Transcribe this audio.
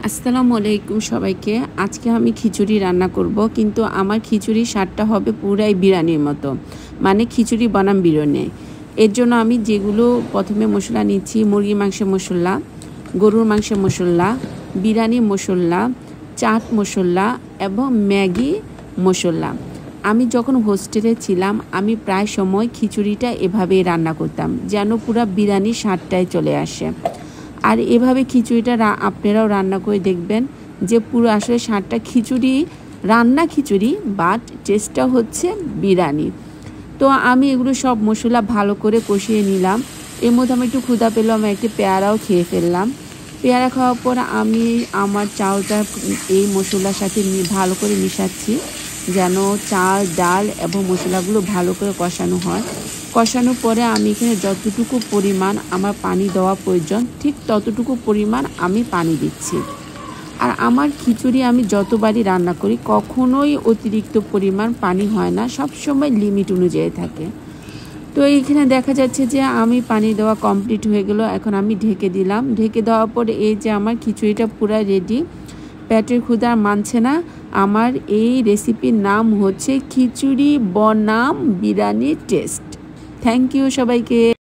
আসসালামু আলাইকুম সবাইকে। আজকে আমি খিচুড়ি রান্না করব, কিন্তু আমার খিচুড়ির স্বাদটা হবে পুরাই বিরিয়ানির মতো, মানে খিচুড়ি বনাম বিরিয়ানি। এর জন্য আমি যেগুলো প্রথমে মশলা নিচ্ছি: মুরগি মাংসের মশলা, গরুর মাংসের মশলা, বিরিয়ানি মশলা, চাট মশলা এবং ম্যাগি মশলা। আমি যখন হোস্টেলে ছিলাম আমি প্রায় সময় খিচুড়িটা এভাবেই রান্না করতাম, যেন পুরা বিরিয়ানির স্বাদটাই চলে আসে। আর এভাবে খিচুড়িটা আপনারাও রান্না করে দেখবেন, যে পুরো আসলে স্বাদটা খিচুড়ি, বাট টেস্টটা হচ্ছে বিরিয়ানি। তো আমি এগুলো সব মশলা ভালো করে কষিয়ে নিলাম। এর মধ্যে আমি একটু ক্ষুধা পেলাম, একটি পেয়ারাও খেয়ে ফেললাম। পেয়ারা খাওয়ার পর আমি আমার চাউলটা এই মশলার সাথে ভালো করে মিশাচ্ছি, যেন চাল, ডাল এবং মশলাগুলো ভালো করে কষানো হয়। কষানোর পরে আমি এখানে যতটুকু পরিমাণ আমার পানি দেওয়া প্রয়োজন, ঠিক ততটুকু পরিমাণ আমি পানি দিচ্ছি। আর আমার খিচুড়ি আমি যতবারই রান্না করি কখনোই অতিরিক্ত পরিমাণ পানি হয় না, সবসময় লিমিট অনুযায়ী থাকে। তো এইখানে দেখা যাচ্ছে যে আমি পানি দেওয়া কমপ্লিট হয়ে গেল। এখন আমি ঢেকে দিলাম। ঢেকে দেওয়ার পরে এই যে আমার খিচুড়িটা পুরো রেডি। পেটের ক্ষুধা মানছে না। আমার এই রেসিপির নাম হচ্ছে খিচুড়ি বনাম বিরিয়ানি টেস্ট। থ্যাংক ইউ সবাইকে।